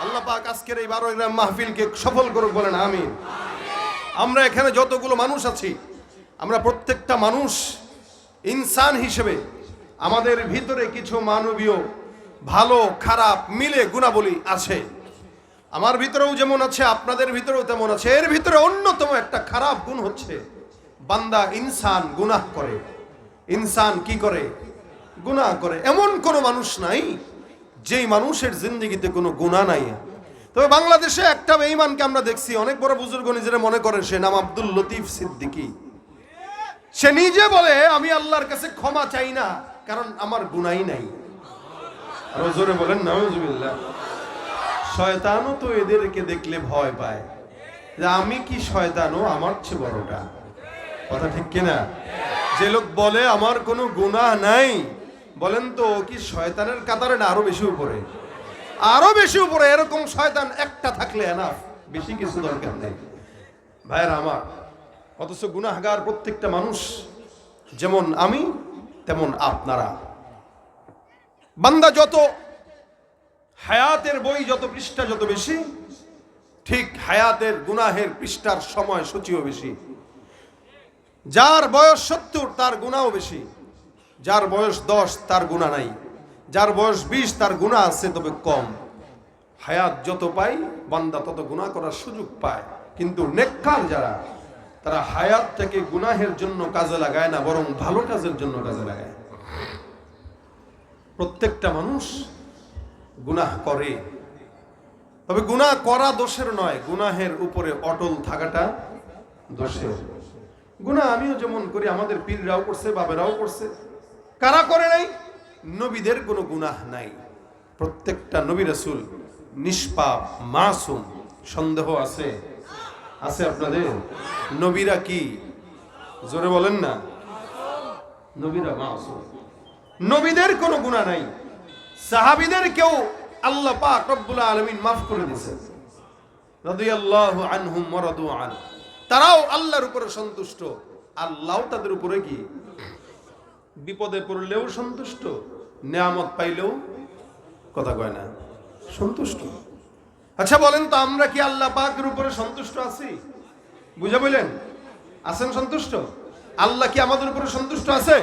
আল্লাহ পাক আজকের এই 12 গ্রাম মাহফিলকে সফল করুক, বলেন আমিন। আমরা এখানে যতগুলো মানুষ আছি, আমরা প্রত্যেকটা মানুষ ইনসান হিসেবে আমাদের ভিতরে কিছু মানবীয় ভালো খারাপ মিলে গুণাবলী আছে। আমার ভিতরেও যেমন আছে, আপনাদের ভিতরেও তেমন আছে। এর ভিতরে অন্যতম একটা খারাপ গুণ হচ্ছে বান্দা ইনসান গুনাহ করে। ইনসান কি করে? গুনাহ করে। এমন কোনো মানুষ নাই যেই মানুষের জিন্দেগিতে কোনো গুনাহ নাই। তবে বাংলাদেশে একটা বেঈমানকে আমরা দেখছি, অনেক বড় বুজুর্গ নিজেরা মনে করে, সে নাম আব্দুল লতিফ সিদ্দিকী। সে নিজে বলে আমি আল্লাহর কাছে ক্ষমা চাই না, কারণ আমার গুনাহই নাই। আরো জোরে বলেন নাউজুবিল্লাহ। শয়তানও তো এদেরকে দেখলে ভয় পায় যে আমি কি শয়তানও আমার চেয়ে বড়টা। কথা ঠিক কিনা? যে লোক বলে আমার কোনো গুনাহ নাই, বলেন তো কি শয়তানের কাতারে না আরো বেশি উপরে? আরো বেশি উপরে। এরকম শয়তান একটা থাকলে এনাফ, বেশি কিছু দরকার নেই ভাইরা আমার। অথচ গুনাহগার প্রত্যেকটা মানুষ, যেমন আমি তেমন আপনারা। বান্দা যত হায়াতের বই যত পৃষ্ঠা যত বেশি, ঠিক হায়াতের গুনাহের পৃষ্ঠার সময় সূচিও বেশি। যার বয়স 70 তার গুনাহও বেশি, যার বয়স 10 তার গুনাহ নাই, যার বয়স 20 তার গুনাহ আছে তবে কম। হায়াত যত পায় বান্দা তত গুনাহ করার সুযোগ পায়। কিন্তু নেককার যারা, তারা হায়াত থেকে গুনাহের জন্য কাজে লাগায় না, বরং ভালো কাজের জন্য কাজে লাগায়। প্রত্যেকটা মানুষ গুনাহ করে, তবে গুনাহ করা দোষের নয়, গুনাহের উপরে অটল থাকাটা দোষের। গুনাহ আমিও যেমন করি, আমাদের পীররাও করছে, বাবেরাও করছে। কারা করে নাই? নবীদের কোনো গুনাহ নাই। প্রত্যেকটা নবী রাসূল নিষ্পাপ, মাসুম। সন্দেহ আছে? আছে আপনাদের? নবীরা কি? জোরে বলেন না। নবীরা মাসুম, নবীদের কোনো গুনাহ নাই। সাহাবীদের কেউ আল্লাহ পাক রব্বুল আলামিন মাফ করে দিয়েছেন, রাদিয়াল্লাহু আনহুম ওয়া রাদু আন। তারাও আল্লাহর উপরে সন্তুষ্ট, আল্লাহও তাদের উপরে কি? বিপদে পড়লেও সন্তুষ্ট, নিয়ামত পাইলেও কথা কয় না সন্তুষ্ট। আচ্ছা বলেন তো, আমরা কি আল্লাহ পাকের উপরে সন্তুষ্ট আছি? বুঝা বললেন? আছেন সন্তুষ্ট? আল্লাহ কি আমাদের উপরে সন্তুষ্ট আছে?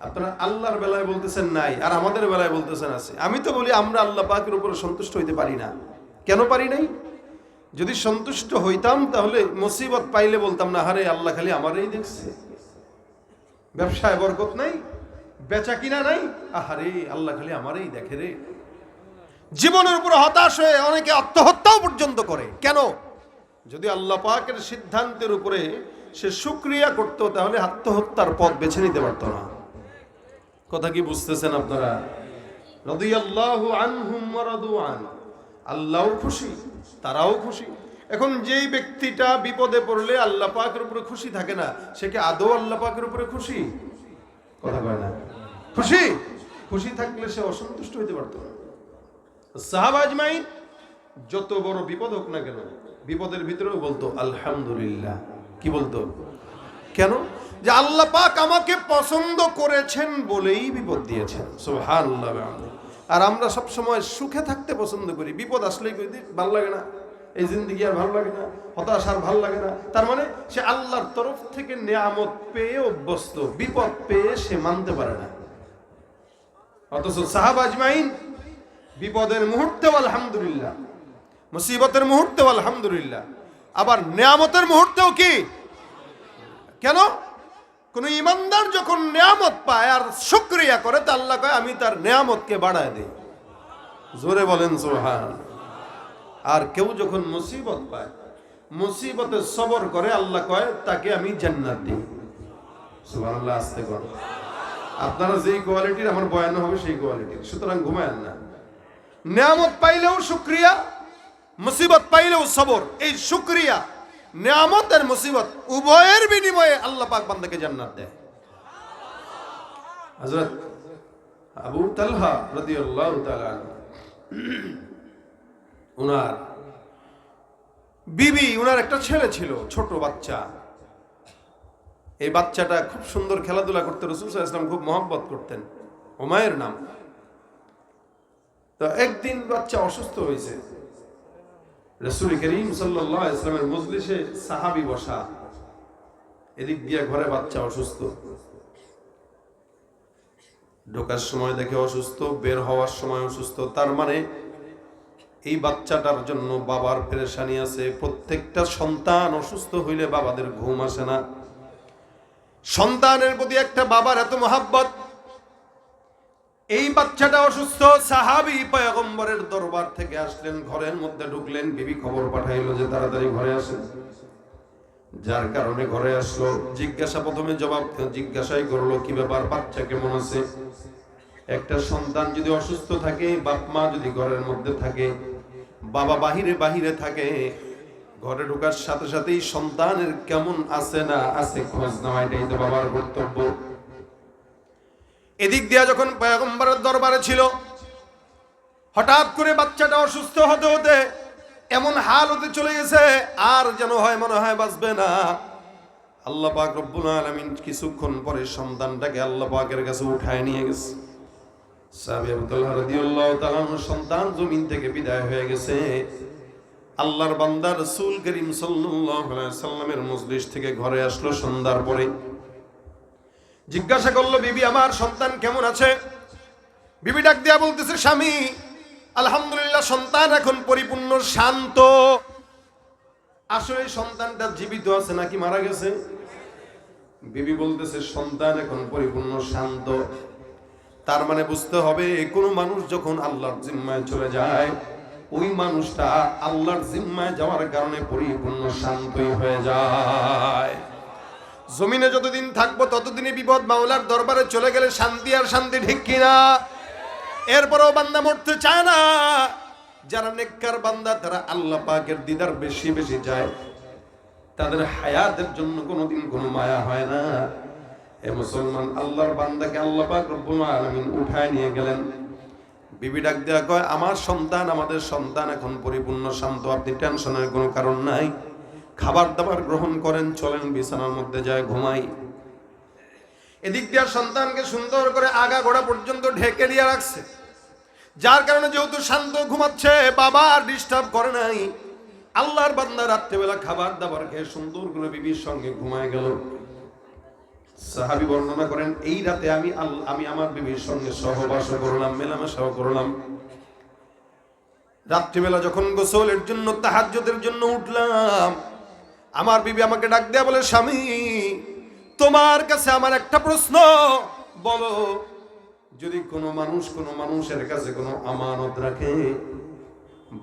আপনারা আল্লাহর বেলায় বলতেছেন নাই, আর আমাদের বেলায় বলতেছেন আছে। আমি তো বলি আমরা আল্লাহ পাকের উপরে সন্তুষ্ট হইতে পারি না। কেন পারি নাই? যদি সন্তুষ্ট হইতাম তাহলে মুসিবত পাইলে বলতাম না, আরে আল্লাহ খালি আমারই দেখছে, ব্যবসায় বরকত নাই, বেচা কিনা নাই, আহারে আল্লাহ খালি আমারই দেখে রে। জীবনের উপর হতাশ হয়ে অনেকে আত্মহত্যাও পর্যন্ত করে। কেন? যদি আল্লাহ পাকের সিদ্ধান্তের উপরে সে শুকরিয়া করতো, তাহলে আত্মহত্যার পথ বেছে নিতে পারতো না। কথা কি বুঝতেছেন আপনারা? রাদিয়াল্লাহু আনহুম ওয়া রাদু আন। আল্লাহও খুশি, তারাও খুশি। এখন যেই ব্যক্তিটা বিপদে পড়লে আল্লাহ পাকের উপরে খুশি থাকে না, সে কি আদৌ আল্লাহ পাকের উপরে খুশি? কথা কয় না। খুশি? খুশি থাকলে সে অসন্তুষ্ট হইতে পারতো না। সাহাবা আজমাইন যত বড় বিপদ হোক না কেন, বিপদের ভিতরেও বলতো আলহামদুলিল্লাহ। কি বলতো? কেন? যে আল্লাহ পাক আমাকে পছন্দ করেছেন বলেই বিপদ দিয়েছেন। সুবহানাল্লাহ। আর আমরা সব সময় সুখে থাকতে পছন্দ করি, বিপদ আসলেই কই দিই ভালো লাগে না, এই জিন্দেগি আর ভালো লাগে না, হতাশ আর ভালো লাগে না। তার মানে সে আল্লাহর তরফ থেকে নিয়ামত পেয়ে অভ্যস্ত, বিপদ পেয়ে সে মানতে পারে না। অথচ সাহাবা আজমাইন বিপদের মুহূর্তেও আলহামদুলিল্লাহ, মুসিবতের মুহূর্তেও আলহামদুলিল্লাহ, আবার নিয়ামতের মুহূর্তেও কি? কেন? কোন ইমানদার যখন নিয়ামত পায় আর শুকরিয়া করে, তা আল্লাহ কয় আমি তার নিয়ামতকে বাড়ায় দেই। জোরে বলেন সুবহানাল্লাহ। আর কেউ যখন মুসিবত পায়, মুসিবতে সবর করে, আল্লাহ কয় তাকে আমি জান্নাত দিই। সুবহানাল্লাহ। আস্তে কর। আপনারা যেই কোয়ালিটির আমার বয়ান হবে সেই কোয়ালিটির, সুতরাং ঘুমায়েন না। নিয়ামত পাইলেও শুকরিয়া, মুসিবত পাইলেও সবর। এই শুকরিয়া, নিয়ামত আর মুসিবত উভয়ের বিনিময়ে আল্লাহ পাক বান্দাকে জান্নাত দেয়। হযরত আবু তালহা রাদিয়াল্লাহু তাআলা উনার বিবি, উনার একটা ছেলে ছিল, ছোট বাচ্চা। এই বাচ্চাটা খুব সুন্দর খেলাধুলা করতে রাসূল সাল্লাল্লাহু আলাইহি ওয়াসাল্লাম খুব মহব্বত করতেন। উমায়ের নাম। তো একদিন বাচ্চা অসুস্থ হয়েছে, রাসূল করিম সাল্লাল্লাহু আলাইহি ওয়াসাল্লামের মজলিসে সাহাবী বসা, এদিক দিয়ে ঘরে বাচ্চা অসুস্থ, ঢোকার সময় দেখে অসুস্থ, বের হওয়ার সময় অসুস্থ। তার মানে এই বাচ্চাটার জন্য বাবার পেরেশানি আছে। প্রত্যেকটা সন্তান অসুস্থ হইলে বাবাদের ঘুম আসে না। সন্তানের প্রতি একটা বাবার এত মহাব্বত। এই বাচ্চাটা অসুস্থ, সাহাবী পয়গম্বরের দরবার থেকে আসলেন, ঘরের মধ্যে ঢুকলেন, বিবি খবর পাঠাইলো যে তাড়াতাড়ি ঘরে আসেন। যার কারণে ঘরে আসলো। জিজ্ঞাসা, প্রথমে জবাব জিজ্ঞাসাই করলো, কি ব্যাপার, বাচ্চা কেমন আছে? একটা সন্তান যদি অসুস্থ থাকে, বাপ মা যদি ঘরের মধ্যে থাকে, বাবা বাহিরে বাহিরে থাকে, ঘরে ঢোকার সাথে সাথেই সন্তানের কেমন আছে না আছে খোঁজ নেওয়া, এটাই তো বাবার কর্তব্য। এদিক দিয়া যখন পয়গম্বরের দরবারে ছিল, হঠাৎ করে বাচ্চাটা অসুস্থ হতে হতে এমন হাল হতে চলে গেছে, আর যেন হয় মনে হয় বাঁচবে না। আল্লাহ পাক রব্বুল আলামিন কিছুক্ষণ পরে সন্তানটাকে আল্লাহ পাকের কাছে উঠায় নিয়ে গেছে। সাহাবী আব্দুল্লাহ রাদিয়াল্লাহু তাআলা সন্তান জমিন থেকে বিদায় হয়ে গেছে। আল্লাহর বান্দা রাসূল করিম সাল্লাল্লাহু আলাইহি সাল্লামের মজলিস থেকে ঘরে আসলো সন্ধ্যার পরে। জিজ্ঞাসা করলো, বিবি আমার সন্তান কেমন আছে? বিবি ডাক দিয়া বলতেছে, স্বামী আলহামদুলিল্লাহ, সন্তান এখন পরিপূর্ণ শান্ত। আসলে সন্তানটা জীবিত আছে নাকি মারা গেছে? বিবি বলতেছে, সন্তান এখন পরিপূর্ণ শান্ত। তার মানে বুঝতে হবে, কোনো মানুষ যখন আল্লাহর জিম্মায় চলে যায়, ওই মানুষটা আল্লাহর জিম্মায় যাওয়ার কারণে পরিপূর্ণ শান্তই হয়ে যায়। জমিনে যতদিন থাকবো ততদিনই বিপদ। মাওলার দরবারে চলে গেলে শান্তি আর শান্তি, ঠিক কিনা? এরপরেও বান্দা মরতে চায় না। যারা নেককার বান্দা, তারা আল্লাহ পাকের দিদার বেশি বেশি যায়, তাদের হায়াতের জন্য কোনোদিন কোনো মায়া হয় না। এ মুসলমান, আল্লাহর বান্দাকে আল্লাহ পাক রব্বুল আলামিন উঠায় নিয়ে গেলেন। বিবি ডাক দেয়া কয়, আমার সন্তান, আমাদের সন্তান এখন পরিপূর্ণ শান্ত, আপনি টেনশনের কোনো কারণ নাই। খাবার দাবার গ্রহণ করেন, চলেন বিছানার মধ্যে যায় ঘুমাই। এদিক দিয়ে সন্তানকে সুন্দর করে আগা গোড়া পর্যন্ত ঢেকে দিয়ে রাখছে, যার কারণে যেহেতু শান্ত ঘুমাচ্ছে, বাবা আর ডিস্টার্ব করে নাই। আল্লাহর বান্দা রাত্রেবেলা খাবার দাবার খেয়ে সুন্দর করে বিবির সঙ্গে ঘুমায় গেল। সাহাবী বর্ণনা করেন, এই রাতে আমি আমার বিবির সঙ্গে সহবাস করলাম, মেলামেশাও করলাম। রাত্রিবেলা যখন গোসলের জন্য, তাহাজ্জুদের জন্য উঠলাম, আমার বিবি আমাকে ডাক দেয়া বলে, স্বামী তোমার কাছে আমার একটা প্রশ্ন, বলো, যদি কোনো মানুষের কাছে কোনো আমানত রাখে,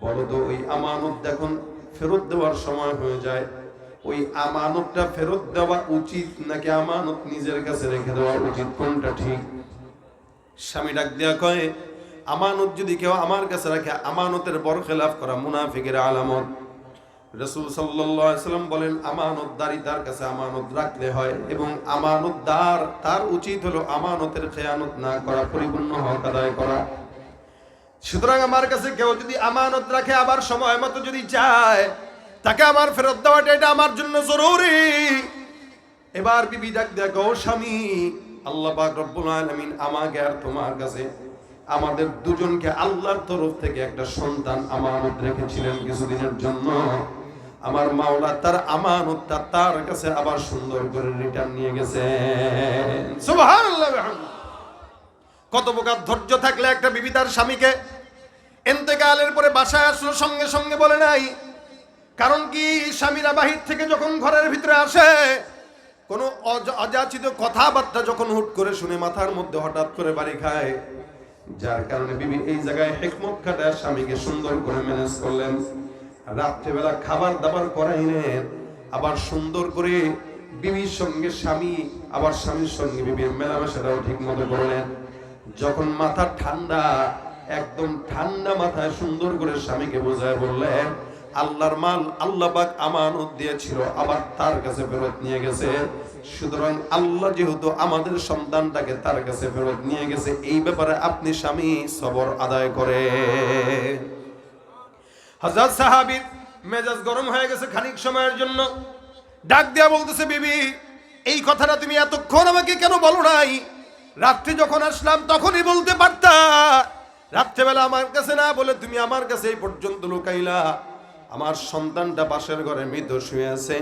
বলো তো ওই আমানত যখন ফেরত দেওয়ার সময় হয়ে যায়, ওই আমানতটা ফেরত দেওয়া উচিত নাকি আমানত নিজের কাছে রেখে দেওয়া উচিত, কোনটা ঠিক? স্বামী ডাক দেয়া কয়, আমানত যদি কেউ আমার কাছে রাখে, আমানতের বরখেলাপ করা মুনাফিকের আলামত। রাসূল সাল্লাল্লাহু আলাইহি ওয়াসাল্লাম বলেন, আমানতদারি তার কাছে আমানত রাখলে হয়, এবং আমানতদার তার উচিত হলো আমানতের খেয়ানত না করা, পরিপূর্ণ হক আদায় করা। সুতরাং আমার কাছে কেউ যদি আমানত রাখে, আবার সময় মতো যদি চায়, তাকে আমার ফেরত দেওয়াটা এটা আমার জন্য জরুরি। এবার বিবি ডাক দেয়া কও, স্বামী আল্লাহ পাক রব্বুল আলামিন আমাকে আর তোমার কাছে, আমাদের দুজনকে আল্লাহর তরফ থেকে একটা সন্তান আমানত রেখেছিলেন কিছুদিনের জন্য। আমার মাওলা তার আমানতটা তার কাছে আবার সুন্দর করে রিটার্ন নিয়ে গেছে। সুবহানাল্লাহ। কত প্রকার ধৈর্য থাকলে একটা বিবি তার স্বামীকে ইন্তেকালের পরে বাসায় আসলো, সঙ্গে সঙ্গে বলে নাই। কারণ কি, স্বামীরা বাহির থেকে যখন ঘরের ভিতরে আসে, কোনো অযাচিত কথাবার্তা যখন হুট করে শুনে মাথার মধ্যে হঠাৎ করে বাড়ি খায়, যার কারণে বিবি এই জায়গায় হিকমত খাটায় স্বামীকে সুন্দর করে ম্যানেজ করলেন। রাত্রেবেলা খাবার দাবার করাইলেন, আবার সুন্দর করে বিবির সঙ্গে স্বামী, আবার স্বামীর সঙ্গে বিবির মেলামেশাটাও ঠিক মতো করলেন। যখন মাথা ঠান্ডা, একদম ঠান্ডা মাথায় সুন্দর করে স্বামীকে বোঝায় বললেন, আল্লাহর মাল আল্লাহ পাক আমানত দিয়েছিল, আবার তার কাছে ফেরত নিয়ে গেছে। সুতরাং আল্লাহ যেহেতু আমাদের সন্তানটাকে তার কাছে ফেরত নিয়ে গেছে, এই ব্যাপারে আপনি স্বামী সবর আদায় করে। হযরত সাহাবীর মেজাজ গরম হয়ে গেছে খানিক সময়ের জন্য। ডাক দিয়া বলতেছে, বিবি এই কথাটা তুমি এতক্ষণ আমাকে কেন বলো নাই? রাত্রি যখন আসলাম তখনই বলতে পারতা। রাত্রেবেলা আমার কাছে না বলে তুমি আমার কাছে এই পর্যন্ত লুকাইলা। আমার সন্তানটা পাশের ঘরে মৃত শুয়ে আছে,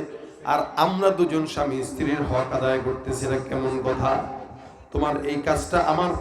আর আমরা দুজন স্বামী স্ত্রীর হক আদায় করতেছি, না কেমন কথা? তোমার এই কাজটা আমার